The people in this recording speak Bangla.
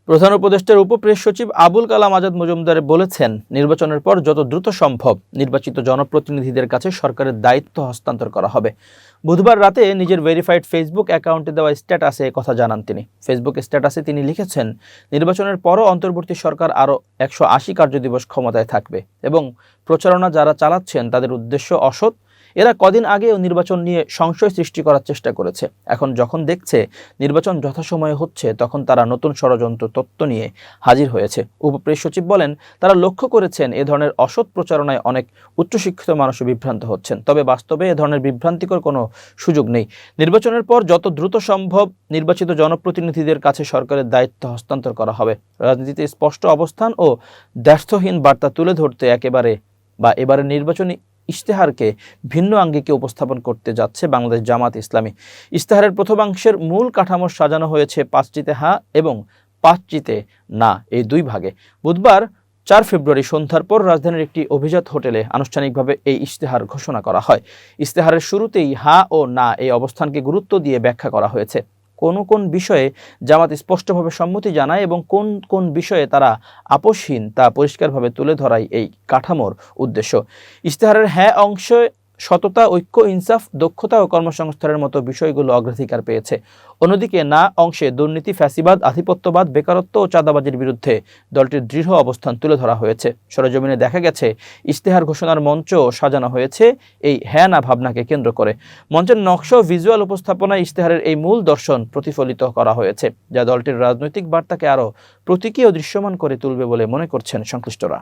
প্রধান উপদেষ্টার উপপ্রেস সচিব আবুল কালাম আজাদ মজুমদার বলেছেন, নির্বাচনের পর যত দ্রুত সম্ভব নির্বাচিত জনপ্রতিনিধিদের কাছে সরকারের দায়িত্ব হস্তান্তর করা হবে। বুধবার রাতে নিজের ভেরিফাইড ফেসবুক অ্যাকাউন্টে দেওয়া স্ট্যাটাসে কথা জানান তিনি। ফেসবুক স্ট্যাটাসে তিনি লিখেছেন, নির্বাচনের পরও অন্তর্বর্তী সরকার আরও 180 কার্যদিবস ক্ষমতায় থাকবে এবং প্রচারণা যারা চালাচ্ছেন তাদের উদ্দেশ্য অসৎ। এরা কদিন আগেও নির্বাচন নিয়ে সংশয় সৃষ্টি করার চেষ্টা করেছে। এখন যখন দেখছে নির্বাচন যথাসময়ে হচ্ছে, তখন তারা নতুন ষড়যন্ত্র তত্ত্ব নিয়ে হাজির হয়েছে। উপপ্রেস সচিব বলেন, তারা লক্ষ্য করেছেন এ ধরনের অসৎ প্রচারণায় অনেক উচ্চশিক্ষিত মানুষও বিভ্রান্ত হচ্ছেন। তবে বাস্তবে এ ধরনের বিভ্রান্তিকর কোনো সুযোগ নেই। নির্বাচনের পর যত দ্রুত সম্ভব নির্বাচিত জনপ্রতিনিধিদের কাছে সরকারের দায়িত্ব হস্তান্তর করা হবে। রাজনীতিতে স্পষ্ট অবস্থান ও দ্ব্যর্থহীন বার্তা তুলে ধরতে এবারে নির্বাচনী ইশতেহারকে ভিন্ন আঙ্গিকে উপস্থাপন করতে যাচ্ছে বাংলাদেশ জামাত ইসলামী। ইশতেহারের প্রথমাংশের মূল কাঠামো সাজানো হয়েছে 5টিতে হ্যাঁ এবং 5টিতে না, এই দুই ভাগে। বুধবার 4 ফেব্রুয়ারি সন্ধ্যার পর রাজধানীর একটি অভিজাত হোটেলে আনুষ্ঠানিকভাবে এই ইশতেহার ঘোষণা করা হয়। ইশতেহারের শুরুতেই হ্যাঁ ও না এই অবস্থানকে গুরুত্ব দিয়ে ব্যাখ্যা করা হয়েছে। কোন বিষয়ে জামাত স্পষ্টভাবে সম্মতি জানায় এবং কোন বিষয়ে তারা আপোষহীন তা পরিষ্কারভাবে তুলে ধরাই এই কাঠামোর উদ্দেশ্য। ইশতেহারের হ্যাঁ অংশে সততা, ঐক্য, ইনসাফ, দক্ষতা ও কর্মসংস্থানের মতো বিষয়গুলো অগ্রাধিকার পেয়েছে। অন্যদিকে না অংশে দুর্নীতি, ফ্যাসিবাদ, আধিপত্যবাদ, বেকারত্ব ও চাঁদাবাজির বিরুদ্ধে দলটির দৃঢ় অবস্থান তুলে ধরা হয়েছে। সরেজমিনে দেখা গেছে ইশতেহার ঘোষণার মঞ্চ সাজানো হয়েছে এই হ্যাঁ না ভাবনাকে কেন্দ্র করে। মঞ্চের নকশা ও ভিজুয়াল উপস্থাপনায় ইশতেহারের এই মূল দর্শন প্রতিফলিত করা হয়েছে, যা দলটির রাজনৈতিক বার্তাকে আরও প্রতীকী ও দৃশ্যমান করে তুলবে বলে মনে করছেন সংশ্লিষ্টরা।